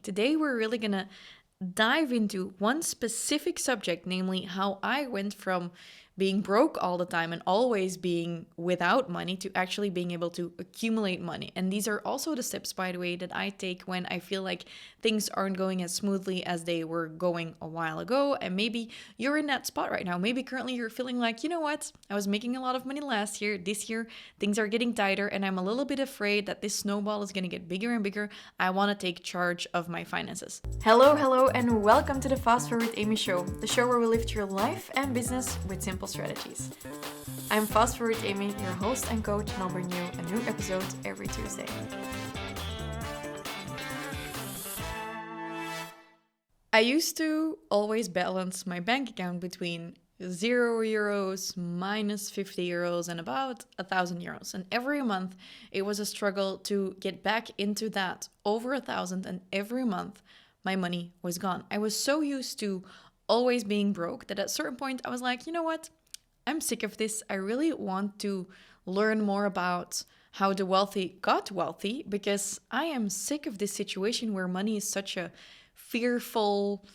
Today we're really gonna dive into one specific subject, namely how I went from being broke all the time and always being without money to actually being able to accumulate money. And these are also the steps, by the way, that I take when I feel like things aren't going as smoothly as they were going a while ago. And maybe you're in that spot right now. Maybe currently you're feeling like, you know what? I was making a lot of money last year. This year, things are getting tighter, and I'm a little bit afraid that this snowball is going to get bigger and bigger. I want to take charge of my finances. Hello, and welcome to the Fast Forward Amy show, the show where we lift your life and business with simple strategies. I'm Fast Forward Amy, your host and coach, and I'll bring you a new episode every Tuesday. I used to always balance my bank account between €0, minus €50, and about €1,000. And every month it was a struggle to get back into that over 1,000, and every month my money was gone. I was so used to always being broke that at a certain point I was like, you know what? I'm sick of this. I really want to learn more about how the wealthy got wealthy, because I am sick of this situation where money is such a fearful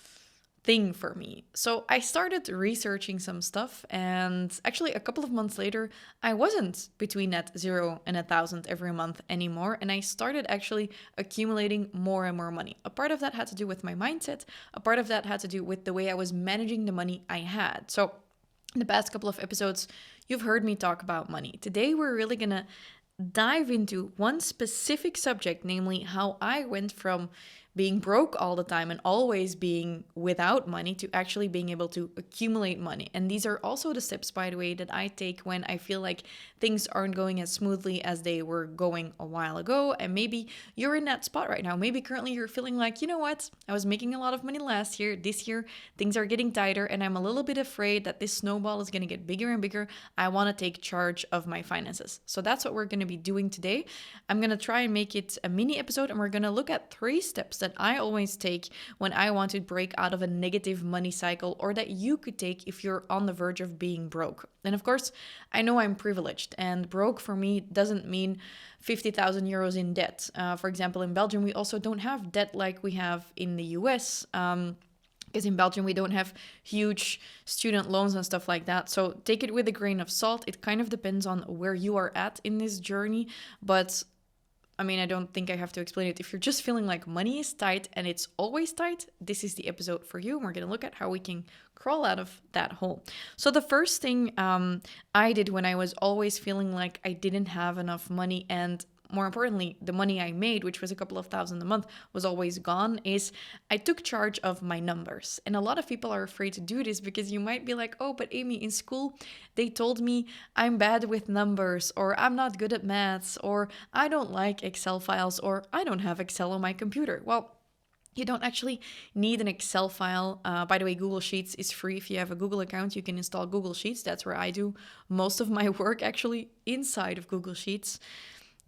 thing for me. So I started researching some stuff, and actually a couple of months later, I wasn't between that 0 and 1,000 every month anymore, and I started actually accumulating more and more money. A part of that had to do with my mindset. A part of that had to do with the way I was managing the money I had. So in the past couple of episodes, you've heard me talk about money. Today, we're really gonna dive into one specific subject, namely how I went from being broke all the time and always being without money to actually being able to accumulate money. And these are also the steps, by the way, that I take when I feel like things aren't going as smoothly as they were going a while ago. And maybe you're in that spot right now. Maybe currently you're feeling like, you know what? I was making a lot of money last year. This year, things are getting tighter, and I'm a little bit afraid that this snowball is going to get bigger and bigger. I want to take charge of my finances. So that's what we're going to be doing today. I'm going to try and make it a mini episode, and we're going to look at 3 steps that I always take when I want to break out of a negative money cycle, or that you could take if you're on the verge of being broke. And of course, I know I'm privileged, and broke for me doesn't mean €50,000 in debt. For example, in Belgium, we also don't have debt like we have in the US. Because in Belgium, we don't have huge student loans and stuff like that. So take it with a grain of salt. It kind of depends on where you are at in this journey. But I mean, I don't think I have to explain it. If you're just feeling like money is tight and it's always tight, this is the episode for you. And we're going to look at how we can crawl out of that hole. So the first thing I did when I was always feeling like I didn't have enough money, and more importantly, the money I made, which was a couple of thousand a month, was always gone, is I took charge of my numbers. And a lot of people are afraid to do this because you might be like, oh, but Amy, in school, they told me I'm bad with numbers, or I'm not good at maths, or I don't like Excel files, or I don't have Excel on my computer. Well, you don't actually need an Excel file. By the way, Google Sheets is free. If you have a Google account, you can install Google Sheets. That's where I do most of my work, actually, inside of Google Sheets.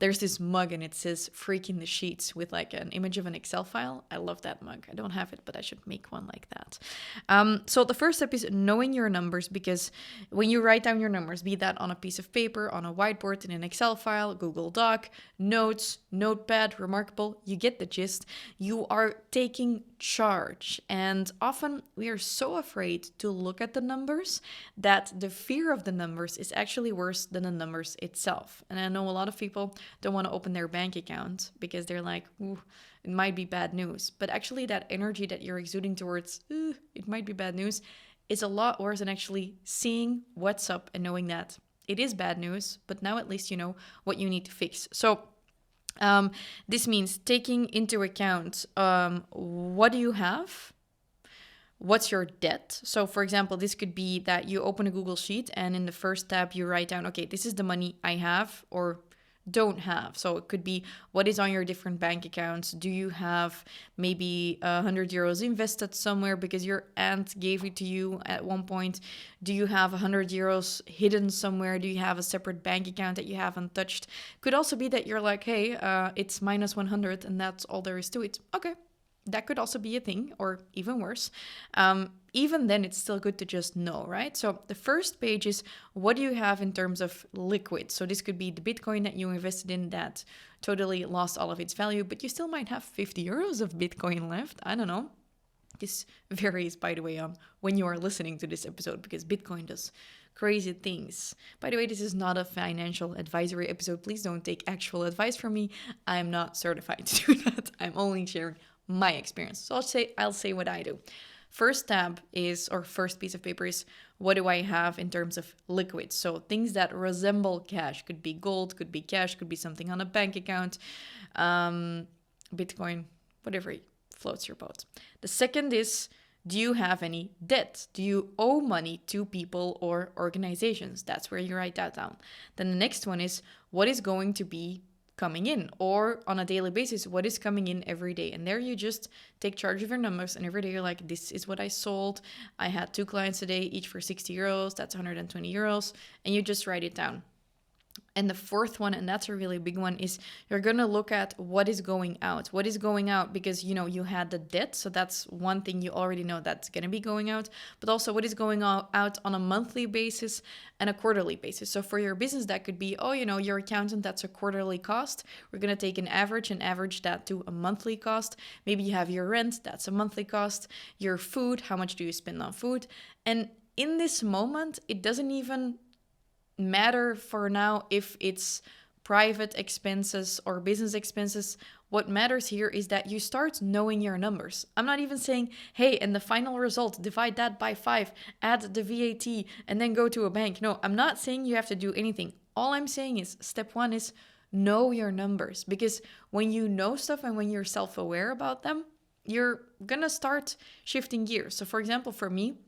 There's this mug and it says "freak in the sheets" with like an image of an Excel file. I love that mug. I don't have it, but I should make one like that. So the first step is knowing your numbers, because when you write down your numbers, be that on a piece of paper, on a whiteboard, in an Excel file, Google Doc, notes, notepad, Remarkable, you get the gist. You are taking charge. And often we are so afraid to look at the numbers that the fear of the numbers is actually worse than the numbers itself. And I know a lot of people don't want to open their bank account because they're like, ooh, it might be bad news. But actually that energy that you're exuding towards, it might be bad news, is a lot worse than actually seeing what's up and knowing that it is bad news, but now at least you know what you need to fix. So this means taking into account what do you have, what's your debt. So for example, this could be that you open a Google Sheet and in the first tab you write down, okay, this is the money I have or don't have. So it could be what is on your different bank accounts. Do you have maybe €100 invested somewhere because your aunt gave it to you at one point? Do you have €100 hidden somewhere? Do you have a separate bank account that you haven't touched? Could also be that you're like, hey, it's minus 100 and that's all there is to it. Okay, That could also be a thing, or even worse. Even then, it's still good to just know, right? So the first page is, what do you have in terms of liquid? So this could be the Bitcoin that you invested in that totally lost all of its value, but you still might have 50 euros of Bitcoin left. I don't know. This varies, by the way, on when you are listening to this episode, because Bitcoin does crazy things. By the way, this is not a financial advisory episode. Please don't take actual advice from me. I'm not certified to do that. I'm only sharing my experience. So I'll say what I do. First tab is, or first piece of paper is, what do I have in terms of liquids? So things that resemble cash. Could be gold, could be cash, could be something on a bank account, Bitcoin, whatever floats your boat. The second is, do you have any debt? Do you owe money to people or organizations? That's where you write that down. Then the next one is, what is going to be coming in, or on a daily basis, what is coming in every day? And there you just take charge of your numbers, and every day you're like, this is what I sold. I had 2 clients a day, each for 60 euros. That's 120 euros. And you just write it down. And the fourth one, and that's a really big one, is you're going to look at what is going out. What is going out? Because, you had the debt. So that's one thing you already know that's going to be going out. But also what is going out on a monthly basis and a quarterly basis. So for your business, that could be, your accountant, that's a quarterly cost. We're going to take an average and average that to a monthly cost. Maybe you have your rent, that's a monthly cost. Your food, how much do you spend on food? And in this moment, it doesn't even matter for now if it's private expenses or business expenses. What matters here is that you start knowing your numbers. I'm not even saying, hey, and the final result, divide that by 5, add the VAT, and then go to a bank. No, I'm not saying you have to do anything. All I'm saying is step 1 is know your numbers, because when you know stuff and when you're self-aware about them, you're gonna start shifting gears. So for example, for me,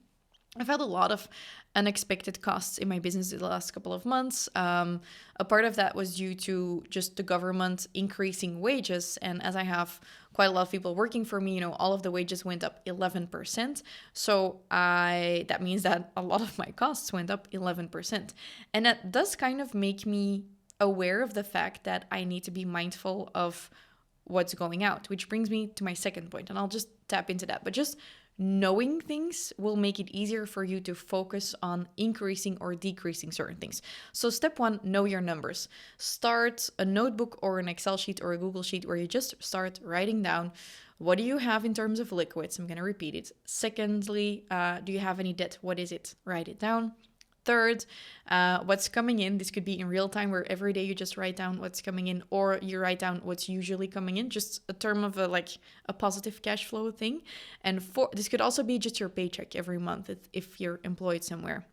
I've had a lot of unexpected costs in my business the last couple of months. A part of that was due to just the government increasing wages. And as I have quite a lot of people working for me, all of the wages went up 11%. So that means that a lot of my costs went up 11%. And that does kind of make me aware of the fact that I need to be mindful of what's going out, which brings me to my second point. And I'll just tap into that. But just knowing things will make it easier for you to focus on increasing or decreasing certain things. So step 1, know your numbers. Start a notebook or an Excel sheet or a Google sheet where you just start writing down, what do you have in terms of liquids? I'm going to repeat it. Secondly, do you have any debt? What is it? Write it down. Third, what's coming in. This could be in real time, where every day you just write down what's coming in, or you write down what's usually coming in, just a term of a positive cash flow thing. And this could also be just your paycheck every month if you're employed somewhere.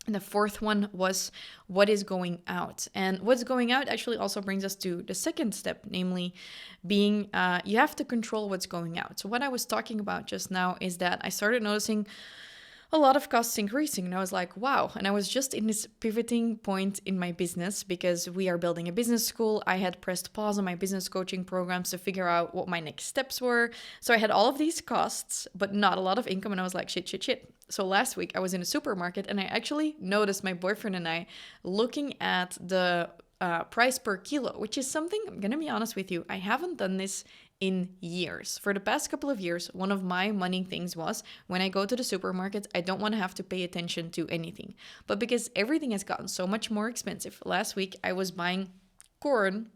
And the fourth one was, what is going out? And what's going out actually also brings us to the second step, namely being, you have to control what's going out. So what I was talking about just now is that I started noticing a lot of costs increasing. And I was like, wow. And I was just in this pivoting point in my business because we are building a business school. I had pressed pause on my business coaching programs to figure out what my next steps were. So I had all of these costs, but not a lot of income. And I was like, shit. So last week I was in a supermarket and I actually noticed my boyfriend and I looking at the price per kilo, which is something, I'm going to be honest with you, I haven't done this in years. For the past couple of years, one of my money things was when I go to the supermarket, I don't want to have to pay attention to anything. But because everything has gotten so much more expensive, last week I was buying corn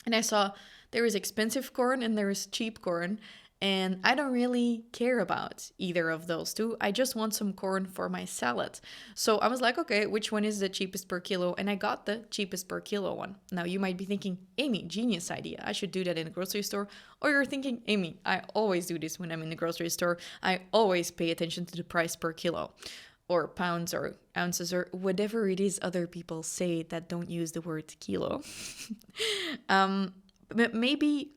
and I saw there is expensive corn and there is cheap corn. And I don't really care about either of those two. I just want some corn for my salad. So I was like, okay, which one is the cheapest per kilo? And I got the cheapest per kilo one. Now you might be thinking, Amy, genius idea. I should do that in the grocery store. Or you're thinking, Amy, I always do this when I'm in the grocery store. I always pay attention to the price per kilo, or pounds or ounces or whatever it is other people say that don't use the word kilo. But maybe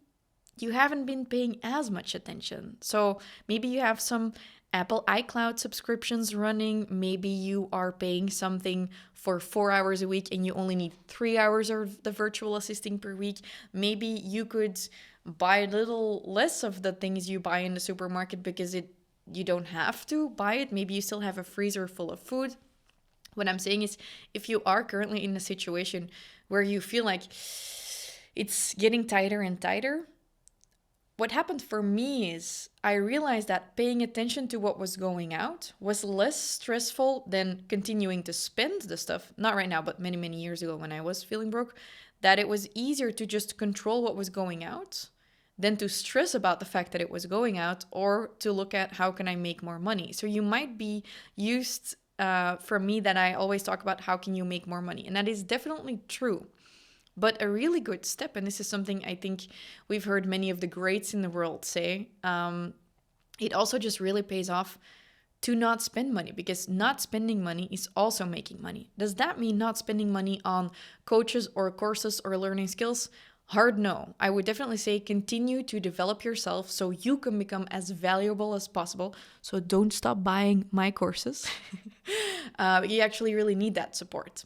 you haven't been paying as much attention. So maybe you have some Apple iCloud subscriptions running. Maybe you are paying something for 4 hours a week and you only need 3 hours of the virtual assisting per week. Maybe you could buy a little less of the things you buy in the supermarket because you don't have to buy it. Maybe you still have a freezer full of food. What I'm saying is, if you are currently in a situation where you feel like it's getting tighter and tighter, what happened for me is I realized that paying attention to what was going out was less stressful than continuing to spend the stuff. Not right now, but many, many years ago when I was feeling broke, that it was easier to just control what was going out than to stress about the fact that it was going out or to look at how can I make more money. So you might be used for me that I always talk about how can you make more money. And that is definitely true. But a really good step, and this is something I think we've heard many of the greats in the world say, it also just really pays off to not spend money, because not spending money is also making money. Does that mean not spending money on coaches or courses or learning skills? Hard no. I would definitely say continue to develop yourself so you can become as valuable as possible. So don't stop buying my courses. You actually really need that support.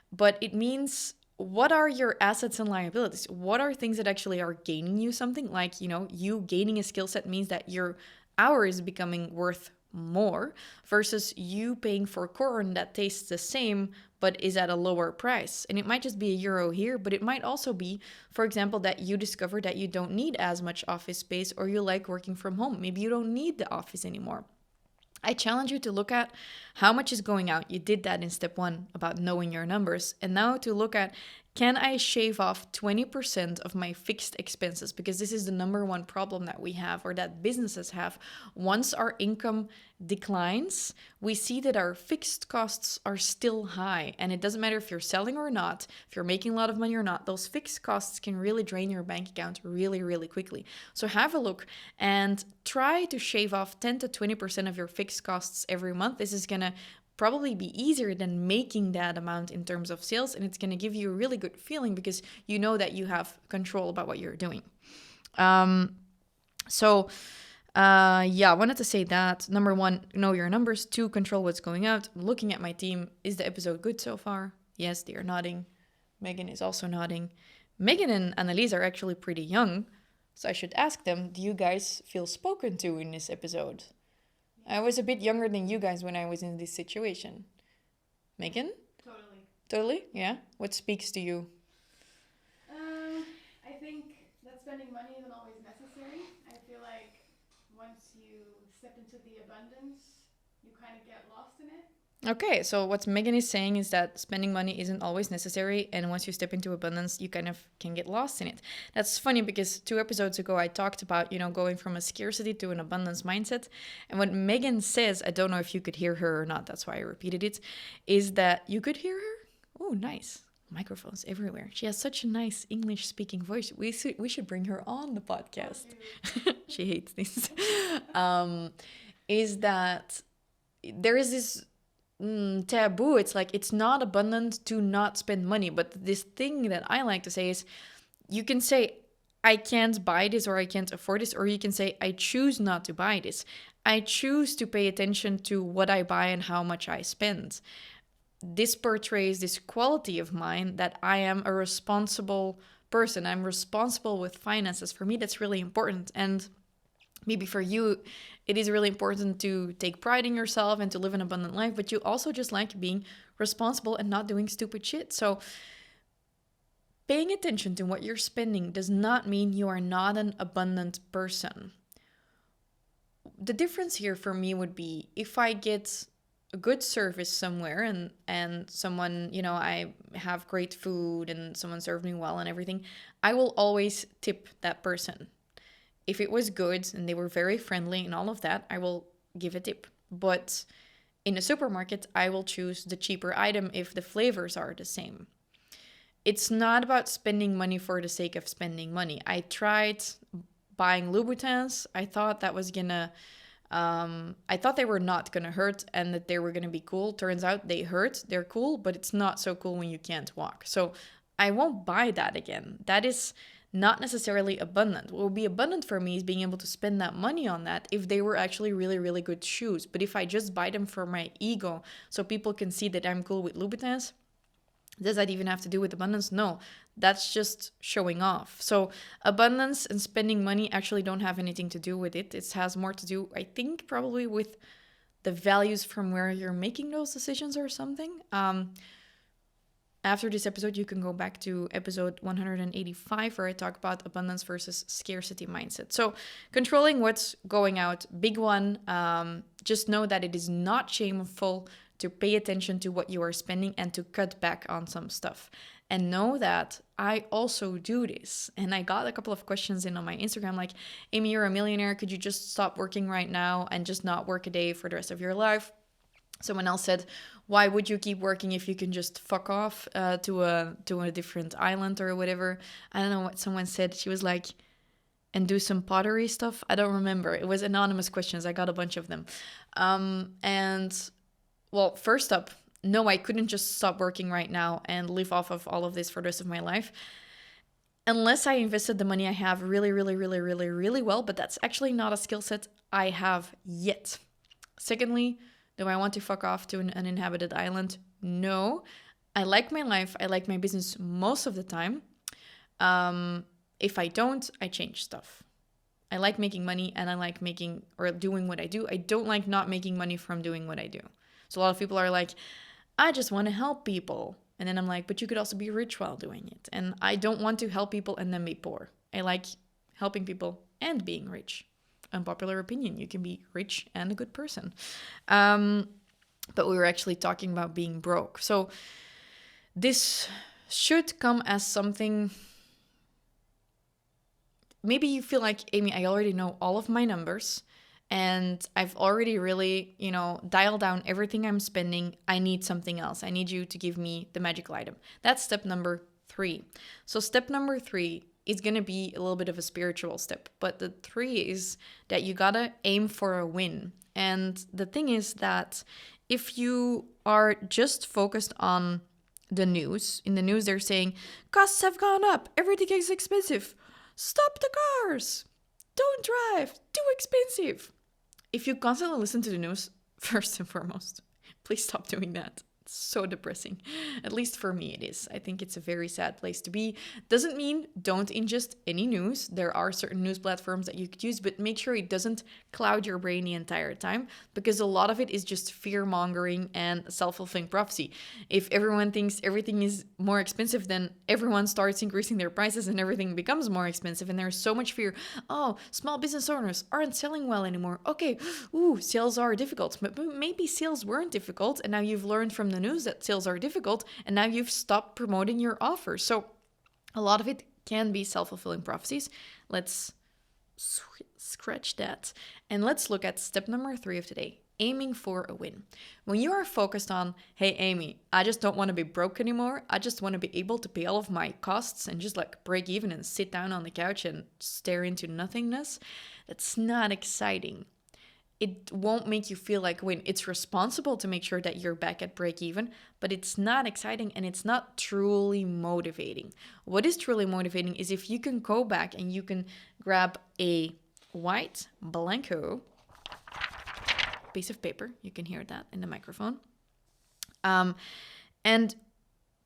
But it means, what are your assets and liabilities? What are things that actually are gaining you something? Like, you gaining a skill set means that your hour is becoming worth more versus you paying for corn that tastes the same but is at a lower price. And it might just be €1 here, but it might also be, for example, that you discover that you don't need as much office space, or you like working from home. Maybe you don't need the office anymore. I challenge you to look at how much is going out. You did that in step 1 about knowing your numbers. And now to look at, can I shave off 20% of my fixed expenses? Because this is the number one problem that we have, or that businesses have. Once our income declines, we see that our fixed costs are still high. And it doesn't matter if you're selling or not, if you're making a lot of money or not, those fixed costs can really drain your bank account really, really quickly. So have a look and try to shave off 10 to 20% of your fixed costs every month. This is going to probably be easier than making that amount in terms of sales, and it's going to give you a really good feeling because you know that you have control about what you're doing. I wanted to say that. Number 1, know your numbers. 2, control what's going out. Looking at my team, is the episode good so far? Yes, they are nodding. Megan is also nodding. Megan and Annalise are actually pretty young, so I should ask them, do you guys feel spoken to in this episode? I was a bit younger than you guys when I was in this situation. Megan? Totally? Yeah? What speaks to you? I think that spending money isn't always necessary. I feel like once you step into the abundance, you kind of get lost in it. Okay, so what Megan is saying is that spending money isn't always necessary, and once you step into abundance, you kind of can get lost in it. That's funny because 2 episodes ago, I talked about, going from a scarcity to an abundance mindset. And what Megan says, I don't know if you could hear her or not, that's why I repeated it, is that you could hear her? Oh, nice. Microphones everywhere. She has such a nice English-speaking voice. We should bring her on the podcast. She hates this. Is that there is this taboo. It's like, it's not abundant to not spend money. But this thing that I like to say is, you can say, I can't buy this or I can't afford this, or you can say, I choose not to buy this. I choose to pay attention to what I buy and how much I spend. This portrays this quality of mine that I am a responsible person. I'm responsible with finances. For me, that's really important. And maybe for you, it is really important to take pride in yourself and to live an abundant life, but you also just like being responsible and not doing stupid shit. So paying attention to what you're spending does not mean you are not an abundant person. The difference here for me would be, if I get a good service somewhere and someone, I have great food and someone served me well and everything, I will always tip that person. If it was good and they were very friendly and all of that, I will give a tip. But in a supermarket, I will choose the cheaper item if the flavors are the same. It's not about spending money for the sake of spending money. I tried buying Louboutins. I thought that was I thought they were not gonna hurt and that they were gonna be cool. Turns out they hurt. They're cool, but it's not so cool when you can't walk. So I won't buy that again. That is not necessarily abundant. What would be abundant for me is being able to spend that money on that if they were actually really, really good shoes. But if I just buy them for my ego so people can see that I'm cool with Louboutins, does that even have to do with abundance? No, that's just showing off. So abundance and spending money actually don't have anything to do with it. It has more to do, I think, probably with the values from where you're making those decisions or something. after this episode, you can go back to episode 185 where I talk about abundance versus scarcity mindset. So controlling what's going out, big one. Just know that it is not shameful to pay attention to what you are spending and to cut back on some stuff. And know that I also do this. And I got a couple of questions in on my Instagram like, Amy, you're a millionaire. Could you just stop working right now and just not work a day for the rest of your life? Someone else said, why would you keep working if you can just fuck off to a different island or whatever? I don't know what someone said. She was like, and do some pottery stuff. I don't remember. It was anonymous questions. I got a bunch of them. And well, first up, no, I couldn't just stop working right now and live off of all of this for the rest of my life. Unless I invested the money I have really, really, really, really, really well, but that's actually not a skill set I have yet. Secondly, do I want to fuck off to an uninhabited island? No. I like my life. I like my business most of the time. If I don't, I change stuff. I like making money and I like making or doing what I do. I don't like not making money from doing what I do. So a lot of people are like, I just want to help people. And then I'm like, but you could also be rich while doing it. And I don't want to help people and then be poor. I like helping people and being rich. Unpopular opinion, you can be rich and a good person. But we were actually talking about being broke. So this should come as something. Maybe you feel like, Amy, I already know all of my numbers and I've already really, dialed down everything I'm spending. I need something else. I need you to give me the magical item. That's step number 3. So step number 3 is going to be a little bit of a spiritual step. But the 3 is that you got to aim for a win. And the thing is that if you are just focused on the news, in the news they're saying, costs have gone up, everything is expensive, stop the cars, don't drive, too expensive. If you constantly listen to the news, first and foremost, please stop doing that. It's so depressing. At least for me it is. I think it's a very sad place to be. Doesn't mean don't ingest any news. There are certain news platforms that you could use, but make sure it doesn't cloud your brain the entire time, because a lot of it is just fear-mongering and self-fulfilling prophecy. If everyone thinks everything is more expensive, then everyone starts increasing their prices and everything becomes more expensive, and there's so much fear. Oh, small business owners aren't selling well anymore. Okay, sales are difficult. But maybe sales weren't difficult, and now you've learned from the news that sales are difficult, and now you've stopped promoting your offer. So a lot of it can be self-fulfilling prophecies. Let's scratch that. And let's look at step number 3 of today, aiming for a win. When you are focused on, hey, Amy, I just don't want to be broke anymore. I just want to be able to pay all of my costs and just like break even and sit down on the couch and stare into nothingness. That's not exciting. It won't make you feel like a win. It's responsible to make sure that you're back at break even, but it's not exciting and it's not truly motivating. What is truly motivating is if you can go back and you can grab a white blanco piece of paper. You can hear that in the microphone. And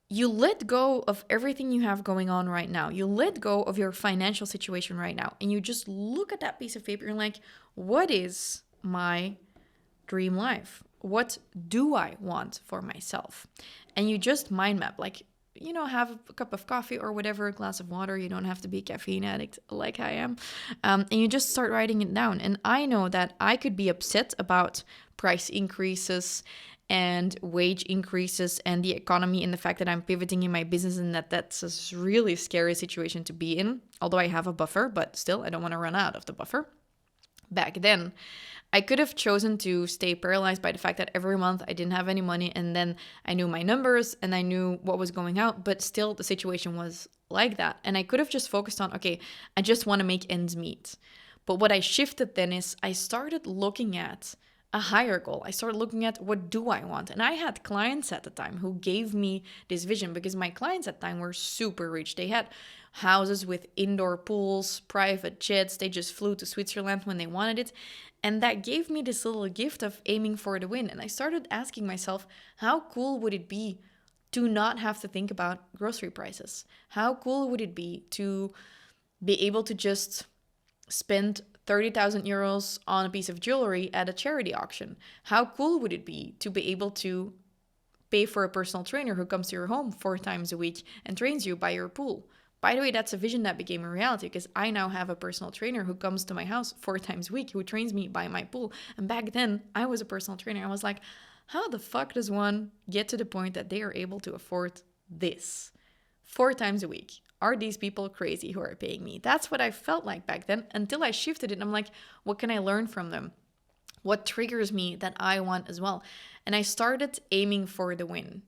you let go of everything you have going on right now. You let go of your financial situation right now. And you just look at that piece of paper and like, what is my dream life? What do I want for myself? And you just mind map, like, have a cup of coffee or whatever, a glass of water. You don't have to be a caffeine addict like I am. And you just start writing it down. And I know that I could be upset about price increases and wage increases and the economy and the fact that I'm pivoting in my business and that's a really scary situation to be in. Although I have a buffer, but still, I don't want to run out of the buffer. Back then, I could have chosen to stay paralyzed by the fact that every month I didn't have any money, and then I knew my numbers and I knew what was going out, but still the situation was like that. And I could have just focused on, okay, I just want to make ends meet. But what I shifted then is I started looking at a higher goal. I started looking at what do I want? And I had clients at the time who gave me this vision, because my clients at the time were super rich. They had houses with indoor pools, private jets. They just flew to Switzerland when they wanted it. And that gave me this little gift of aiming for the win. And I started asking myself, how cool would it be to not have to think about grocery prices? How cool would it be to be able to just spend 30,000 euros on a piece of jewelry at a charity auction? How cool would it be to be able to pay for a personal trainer who comes to your home 4 times a week and trains you by your pool. By the way, that's a vision that became a reality because I now have a personal trainer who comes to my house 4 times a week, who trains me by my pool. And back then, I was a personal trainer. I was like, how the fuck does one get to the point that they are able to afford this 4 times a week? Are these people crazy who are paying me? That's what I felt like back then until I shifted it. And I'm like, what can I learn from them? What triggers me that I want as well? And I started aiming for the win.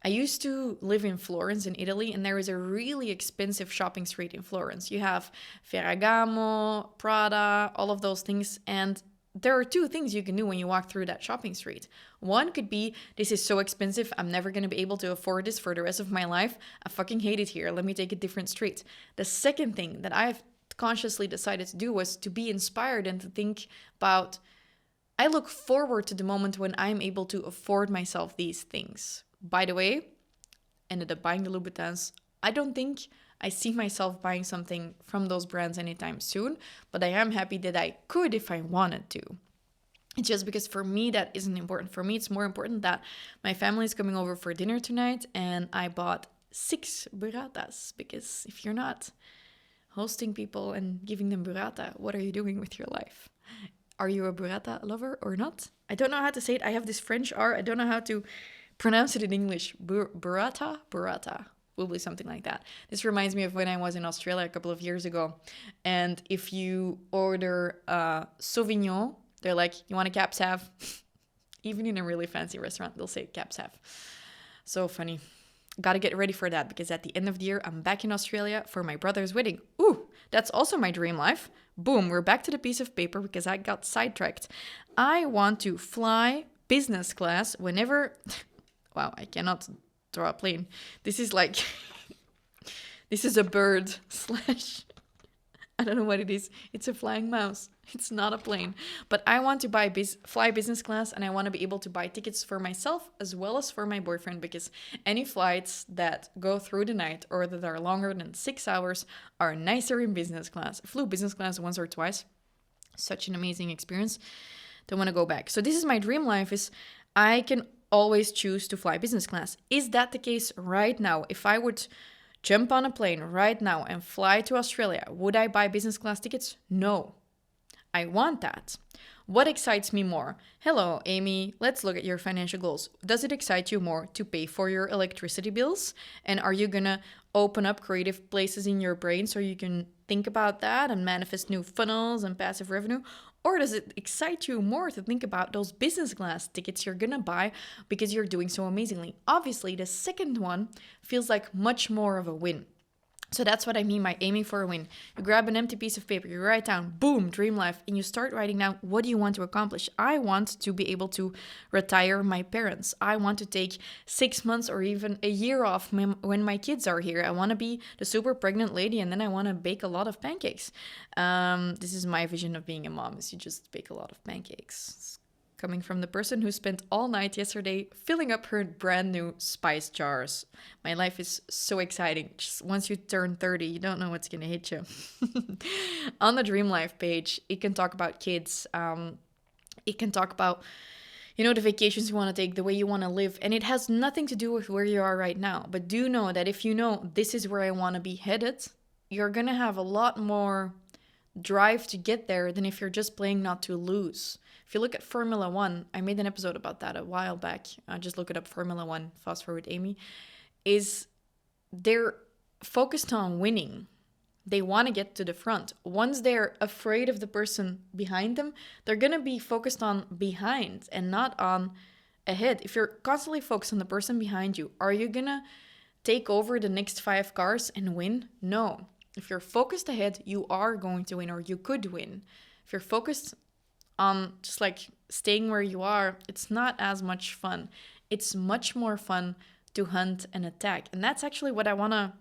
I used to live in Florence in Italy, and there is a really expensive shopping street in Florence. You have Ferragamo, Prada, all of those things. And there are 2 things you can do when you walk through that shopping street. One could be, this is so expensive, I'm never going to be able to afford this for the rest of my life. I fucking hate it here. Let me take a different street. The second thing that I've consciously decided to do was to be inspired and to think about, I look forward to the moment when I'm able to afford myself these things. By the way, ended up buying the Louboutins. I don't think I see myself buying something from those brands anytime soon, but I am happy that I could if I wanted to. It's just because for me, that isn't important. For me, it's more important that my family is coming over for dinner tonight, and I bought 6 burratas, because if you're not hosting people and giving them burrata, what are you doing with your life? Are you a burrata lover or not? I don't know how to say it. I have this French R. I don't know how to pronounce it in English. Burrata? Burrata. Will be something like that. This reminds me of when I was in Australia a couple of years ago. And if you order Sauvignon, they're like, you want a Cab Sav? Even in a really fancy restaurant, they'll say Cab Sav. So funny. Gotta get ready for that, because at the end of the year, I'm back in Australia for my brother's wedding. Ooh, that's also my dream life. Boom, we're back to the piece of paper because I got sidetracked. I want to fly business class whenever... Wow, I cannot draw a plane. This is like... this is a bird slash... I don't know what it is. It's a flying mouse. It's not a plane. But I want to fly business class, and I want to be able to buy tickets for myself as well as for my boyfriend, because any flights that go through the night or that are longer than 6 hours are nicer in business class. I flew business class once or twice. Such an amazing experience. Don't want to go back. So this is my dream life, is I can always choose to fly business class. Is that the case right now? If I would jump on a plane right now and fly to Australia, would I buy business class tickets? No. I want that. What excites me more? Hello, Amy, let's look at your financial goals. Does it excite you more to pay for your electricity bills? And are you gonna open up creative places in your brain so you can think about that and manifest new funnels and passive revenue? Or does it excite you more to think about those business class tickets you're gonna buy because you're doing so amazingly? Obviously, the second one feels like much more of a win. So that's what I mean by aiming for a win. You grab an empty piece of paper, you write down, boom, dream life, and you start writing down, what do you want to accomplish? I want to be able to retire my parents. I want to take 6 months or even a year off when my kids are here. I want to be the super pregnant lady, and then I want to bake a lot of pancakes. This is my vision of being a mom, is you just bake a lot of pancakes. Coming from the person who spent all night yesterday filling up her brand new spice jars. My life is so exciting. Just once you turn 30, you don't know what's going to hit you. On the Dream Life page, it can talk about kids. It can talk about, the vacations you want to take, the way you want to live. And it has nothing to do with where you are right now. But do know that if you know this is where I want to be headed, you're going to have a lot more drive to get there than if you're just playing not to lose. If you look at Formula One, I made an episode about that a while back. Just look it up, Formula One, FastForwardAmy. They're focused on winning. They want to get to the front. Once they're afraid of the person behind them, they're going to be focused on behind and not on ahead. If you're constantly focused on the person behind you, are you going to take over the next 5 cars and win? No. If you're focused ahead, you are going to win, or you could win. If you're focused on just like staying where you are, it's not as much fun. It's much more fun to hunt and attack. And that's actually what I want to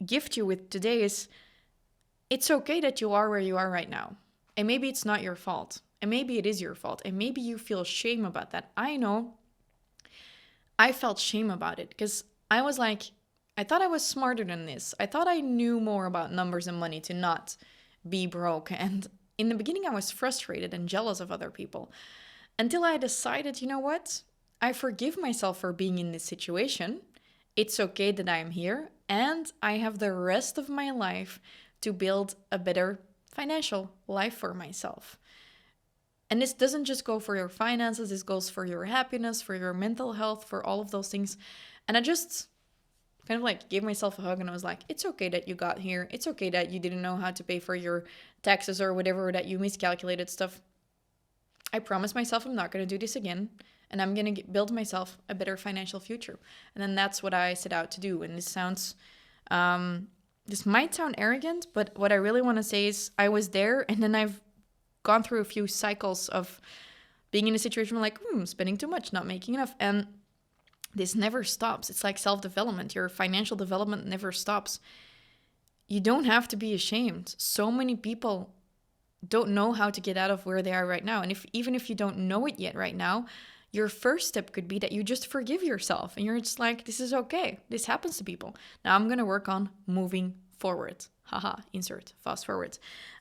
gift you with today, is it's okay that you are where you are right now. And maybe it's not your fault. And maybe it is your fault. And maybe you feel shame about that. I know I felt shame about it because I was like, I thought I was smarter than this. I thought I knew more about numbers and money to not be broke. And in the beginning, I was frustrated and jealous of other people until I decided, you know what? I forgive myself for being in this situation. It's okay that I am here, and I have the rest of my life to build a better financial life for myself. And this doesn't just go for your finances, this goes for your happiness, for your mental health, for all of those things. And I just kind of like gave myself a hug and I was like, it's okay that you got here. It's okay that you didn't know how to pay for your taxes or whatever, that you miscalculated stuff. I promised myself I'm not going to do this again. And I'm going to build myself a better financial future. And then that's what I set out to do. And this might sound arrogant, but what I really want to say is I was there, and then I've gone through a few cycles of being in a situation where like, spending too much, not making enough. And this never stops. It's like self-development. Your financial development never stops. You don't have to be ashamed. So many people don't know how to get out of where they are right now. And even if you don't know it yet right now, your first step could be that you just forgive yourself and you're just like, this is okay. This happens to people. Now I'm going to work on moving forward. Haha, insert fast forward.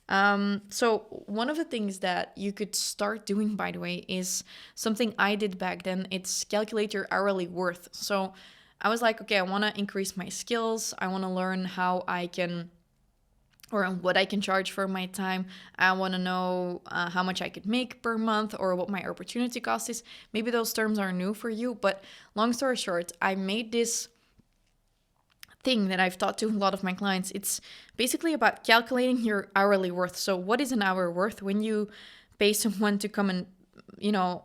So one of the things that you could start doing, by the way, is something I did back then. It's calculate your hourly worth. So I was like, okay, I want to increase my skills. I want to learn how I can, or what I can charge for my time. I want to know how much I could make per month or what my opportunity cost is. Maybe those terms are new for you, but long story short, I made this thing that I've taught to a lot of my clients. It's basically about calculating your hourly worth. So what is an hour worth? When you pay someone to come and,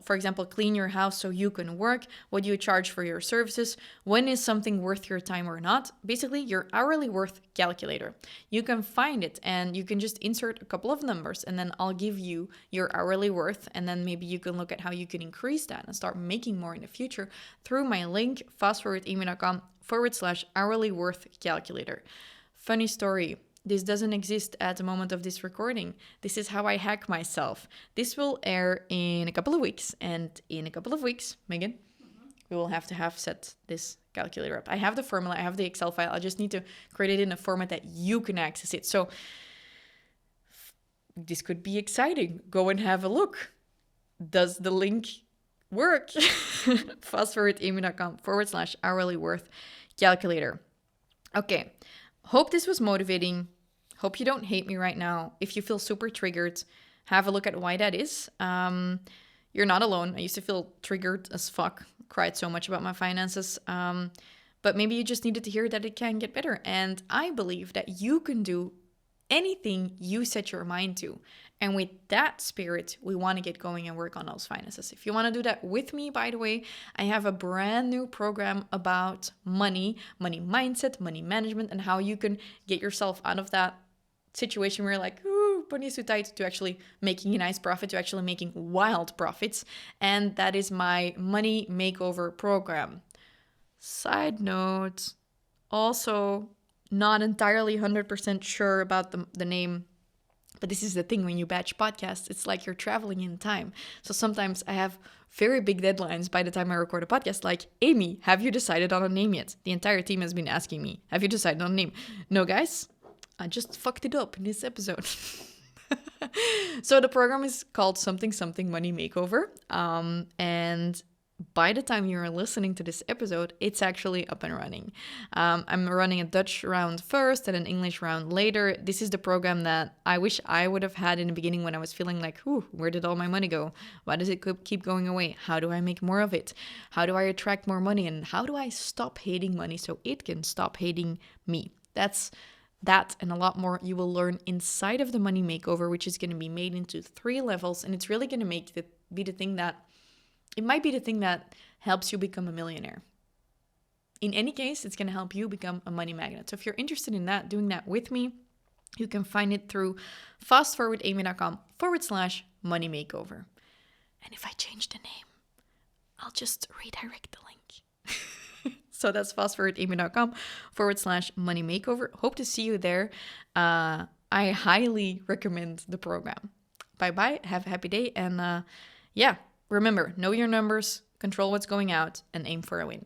for example, clean your house so you can work, what do you charge for your services? When is something worth your time or not? Basically, your hourly worth calculator. You can find it and you can just insert a couple of numbers and then I'll give you your hourly worth. And then maybe you can look at how you can increase that and start making more in the future through my link, fastforwardamy.com/hourly worth calculator. Funny story. This doesn't exist at the moment of this recording. This is how I hack myself. This will air in a couple of weeks. And in a couple of weeks, Megan, we will have to have set this calculator up. I have the formula. I have the Excel file. I just need to create it in a format that you can access it. So this could be exciting. Go and have a look. Does the link work? fastforwardamy.com/hourly worth calculator. Okay. Hope this was motivating. Hope you don't hate me right now. If you feel super triggered, have a look at why that is. You're not alone. I used to feel triggered as fuck. Cried so much about my finances. But maybe you just needed to hear that it can get better. And I believe that you can do anything you set your mind to. And with that spirit, we want to get going and work on those finances. If you want to do that with me, by the way, I have a brand new program about money mindset, money management, and how you can get yourself out of that situation where you're like, ooh, money is too tight, to actually making a nice profit, to actually making wild profits. And that is my money makeover program. Side note, also not entirely 100% sure about the name. But this is the thing, when you batch podcasts, it's like you're traveling in time. So sometimes I have very big deadlines by the time I record a podcast, like, Amy, have you decided on a name yet? The entire team has been asking me, have you decided on a name? No, guys, I just fucked it up in this episode. So the program is called Something Money Makeover. And by the time you're listening to this episode, it's actually up and running. I'm running a Dutch round first and an English round later. This is the program that I wish I would have had in the beginning, when I was feeling like, where did all my money go? Why does it keep going away? How do I make more of it? How do I attract more money? And how do I stop hating money so it can stop hating me? That and a lot more you will learn inside of the Money Makeover, which is going to be made into 3 levels. And it's really going to be the thing that helps you become a millionaire. In any case, it's going to help you become a money magnet. So if you're interested in that, doing that with me, you can find it through fastforwardamy.com/money makeover. And if I change the name, I'll just redirect the link. So that's fastforwardamy.com/money makeover. Hope to see you there. I highly recommend the program. Bye-bye. Have a happy day. And remember, know your numbers, control what's going out, and aim for a win.